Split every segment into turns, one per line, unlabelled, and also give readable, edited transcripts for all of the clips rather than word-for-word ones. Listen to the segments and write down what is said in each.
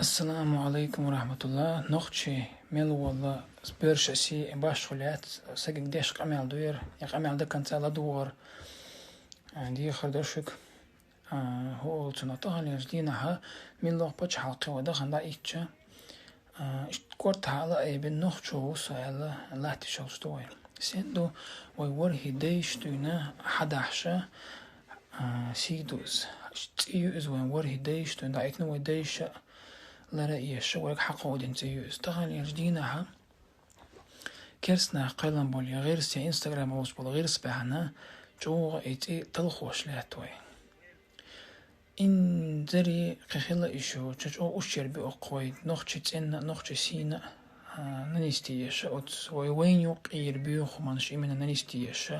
السلام عليكم ورحمة الله. نخشي ميلو والله سبيرش سي باش خلات سجن ديش قمع دوير يقمع ده كان تلا دوار عندي خردشك هو تنطها لجدينها من لو بتش حلقة وده خندا إيتشا اشتكرت على أي بنخشوا وسأل الله تشوستوي سندو ويور هديش دونا حداشة سيدوز تيوز وين ور هديش دونا عيتنا وديش لا رأيش ويك حقه ودين تيوز تغال يجدينها كرسنا قلم بولي غير سي انستغرام اوس بول غير سبحنا جو ايتي تلخوش لاتوي ان دري قخلا ايشو تشو اشير بي اقوي نوختش ان نوختش سينا ننستيش اوت وين يقير بيوخ منش من ننستيش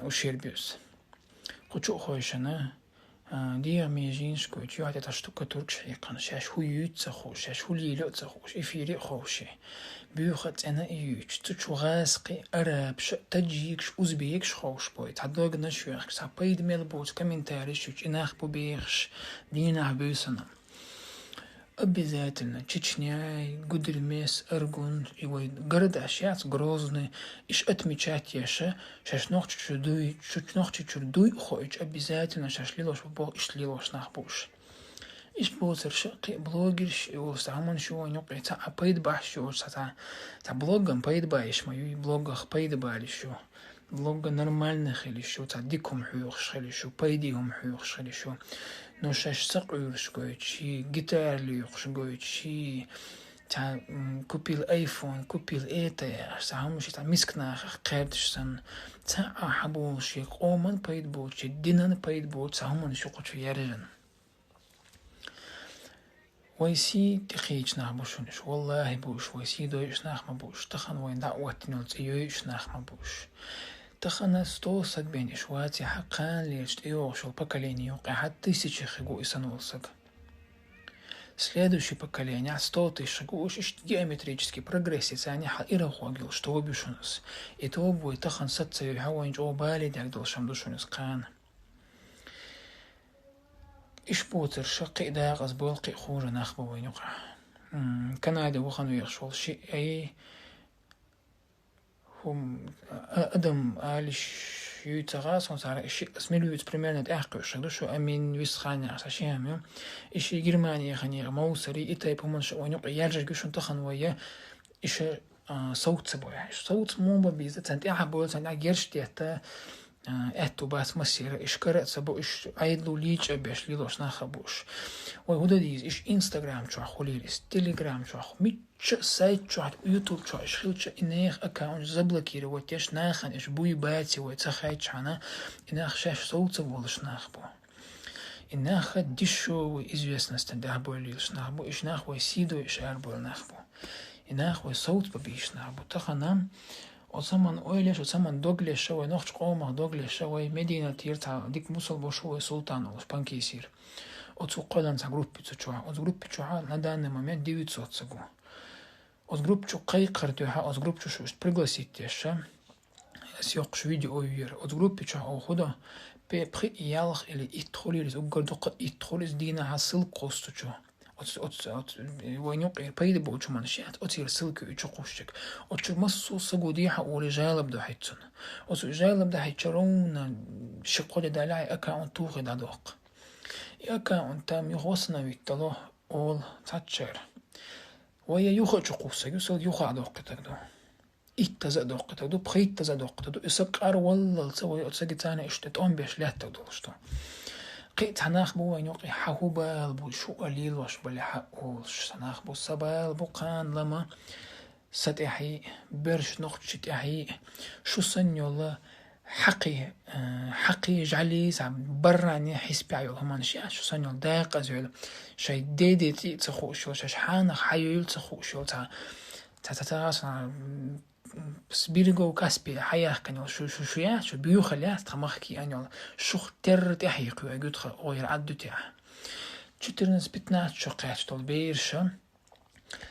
اشير بيوس قچو خوشنا دير ميجينش كوت يو هات تشتوك تركش يقن شاش هو يوت خوش شاش هو ليلو خوش افيري خوشي بيوخت انا يوت تشو غاسقي ارابش تجيكش اوزبيكش خوش بويت هدوغ نشوخ سابيد ميل بوت كومنتاريش يوت اناخ بوبيخش دينا بيسنا обязательно Чечня, Гудельмес, Аргун, и вот города сейчас грозные, иш отмечать яша, шаш ночь чудуй, хочешь обязательно шаш лилош бог иш лилош нахбуш. Иш бозер шаки блогерш, и вот самон шо нёк это апайд баш шо та блогом пайд баш мою и блогах пайд балишо. Блога нормальных или шо та диком хюрш или шо пайдигом хюрш или шо. Но шаш сакуюрш гоючи, гитар льюрш гоючи, та купил айфон, купил это, саамуши та мискнах кэрдшсан, та ахабулши, оман пайд булчи, динан пайд бул, сааман шукучу яржан. ويسي تخيج ناخ بوشونش والله بوش ويسي دويش ناخ ما بوش تخن وين دعوات نولت يويش ناخ ما بوش تخن ستوسك بين إشواتي حقان ليشت يوغشل поколение يوقع حد тысячи خيقو إسانولسك следующее поколение 100 тысяч гуш иш геометрический прогресс يعني حقيرة خواجل что بيشونس إتو بوي تخن ست يحوين جو بالي داك شمدوشونس قان إيش بوتر شقي داغ أزبولقي خوج ناخبو وين يقع كان عادي وخنو يخشول شيء أي هم أدم آلش يتغاس ونصار إشي اسميلو يت примерно تأحقو شغلو شو أمين ويسخاني عساشيهم يوم إشي جرماني خاني موسري إتاي بومن شو وين يقع يرجع جوشون تخن ويا إيش صوت سبوي صوت مو ببيزة تنتي أحبول تنتي أجرش تيتا اتو باس مسيرة إش كرت سبو إش عيدلو ليج أبيش ليلوش ناخبوش وهذا ديز إش إنستغرام شو خليلس تيليجرام شو ميتش سايت شو يوتيوب شو إش خلتش إنيخ أكاونت زبلكير وتيش ناخن إش بوي باتي وتخايتش عنا إناخ شاش صوت سبولش ناخبو إناخ ديشو وإزويسنس تندهبو ليلش ناخبو إش ناخ ويسيدو إش أربو ناخبو إناخ وصوت ببيش ناخبو تخنام وثمن أويلش وثمن دوغلش شوي نخش قومه دوغلش شوي مدينة تيرتا ديك موصل بشوي سلطان وش بانكيسير أتو قلن تا جروب بتشوع أتو جروب بتشوع ندان момент 900 сагу أتو جروب شو قيقر دوها أتو جروب شو пригласить يشا سيوقش فيديو أوير أتو جروب بتشوع أو خدا بخي يالخ اللي يدخليرز وقردق يدخليرز دينا حصل قوستو وينوق بايد بوچ منشات أتير سلك يشقوشك أتشو مسو سجوديها ورجال بدو حيتون أتو رجال بدو حيتشرون شقول دلعي أكاونت توغي دادوق أكاونت تام يخوصنا ويتلو أول تاتشر ويا يوخا شقوسك يسل يوخا دوقتك دو إتزا دوقتك دو بخيت تزا دوقتك دو إسقار والله سوي أتسجتانا إشتتون بيش لاتك دولشتو قيت هناخ بو ينوقي حهوبال بو شو قليل وش بلي حقوش سناخ بو سبال بو قان لما ستحي برش نقطش تحي شو سنيولا حقي جعلي سعب براني حسبي عيول همان شيء شو سنيول داق أزيول شاي ديدي تي تخوشول شاش حانخ حيول تخوشول تا سبيرجو كاسبي حياه كان شو يا شو بيوخليات تمخكي يعني شو تر تحيق يقول غير عدو تاع تشترنس بتنات شو قاعد طول بيرشا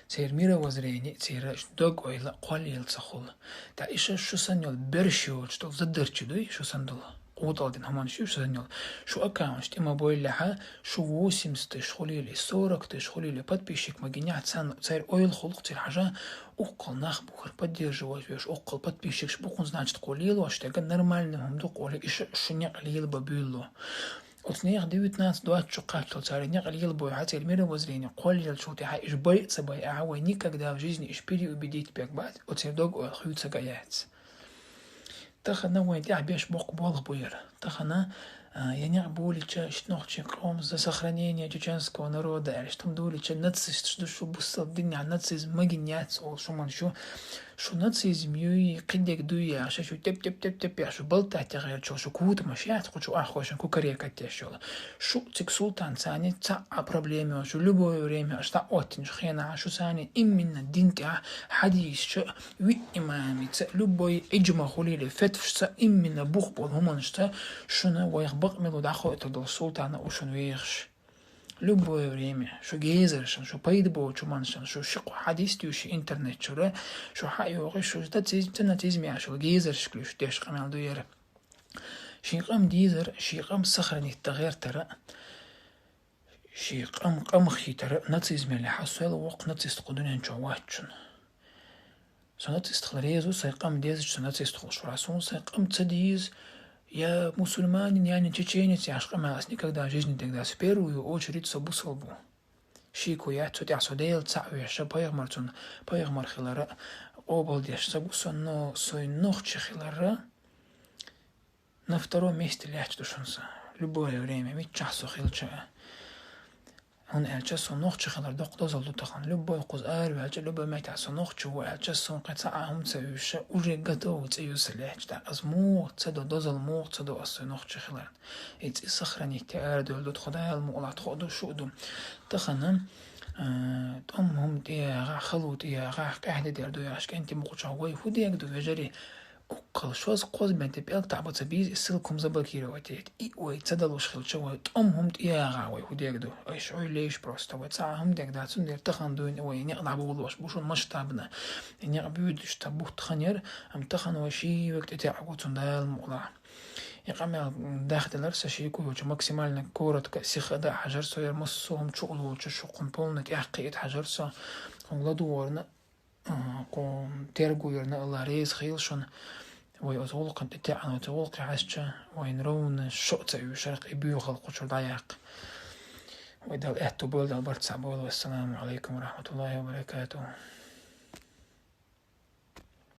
سير ميرا وزريني سير دوغ ويلا قوالي يلتصخول تا إيشا شو سنيول برشيول شتول زدر تشدوي شو سندول قوضل دين همان شو سنيل شو أكاونش إما بوي لها شو 80 شغلي لي 40 شغلي لي подписчик магиня цан царь ойл خلق царь حاجة أقل нах бухар поддерживать веш أقل подписчик шбухун значит قوليلو что это нормально هم دوق ولا إيش شنيع قليل ببيلو وتنيخ 19-20 شقات царь не قليل бой хотели мира воззрения قوليل شو تحا إيش боится боя никогда в жизни إيش переубедить бегбать وцарь дог ойл хуйца гаять تخنا وين بيش بوق بولغ بوير تخنا يعني بوليتش شنوخче кром за сохранение чеченского народа что дулича нацист что шо бусал дня нацизм магиняц ол шуман шо нацизм юи قدك дуя шо теп шо болтать غير шо кут машят хочу ахошен кукарека тешола шо цик султан цани ца о проблеме шо любое время что отин хена шо сани именно динка хадис шо ви имами ца любой иджма хулили фетвш именно бух бол хуман что шо ويخبق من دخو это султана ушун вейхш любое время шо гейзершен шо пайдбо чуманшен шо шиқ хадис тюш интернет шо шо хайоғи шо тнатизм я шо гейзерш клюш деш қамал дуер шиқам дизер шиқам сохранить тагер тара шиқам қамхи тара нацизм ли хасуэл вақ нацист қудунен чавачун сонацист хларезу сайқам дезич сонацист хулшурасун сайқам цадиз Я мусульманин, я не чеченец, я шкамалась никогда в жизни тогда в первую очередь собу солбу. Шику я тут я судейл цавеша пайгмарцун пайгмар хилара обалдеш собу сонно сой нохче хилара на втором месте ляч душунса. Любое время, ведь часу хилча. Он элчас нохче хилар доктор залду тахан. Любой кузар вельча любой метас нохче у элчас قطعهم تسويش уже готов تسويش ляч да азму цедо дозал му цедо ас нохче хилар. Эти сохранить теорию до خدای المولات خودو شودو تخنن هم تيا خلوت يا قاعده ديردو ياش كنتي مقچاوي فوديك دو вежери أقل شوز قوز بنت بيلك تعبت بيز السلكم زبكيرو и ой цедалуш хилчавой هم تيا غاوي فوديك دو ايش عوي ليش просто وتساهم ديك دا تندير تخندون ой не نعبولوش بوشون масштабно не обюдиш табух тханер تخن وشي وقت تعبو تندال مولا يقامل داخلر سشيكو وش максимально коротко сихада حجرسو يرمسوهم شغلو شقم полнت يحقيت حجرسو غلادورنا قوم ترجويرنا الله ريز خيلشون ويأزولق تاعنا وتولق عشة وينرون الشقة وشرق إبيو خلق وشر ضيق ويدال إحتو بولد البرد سعبول والسلام عليكم ورحمة الله وبركاته.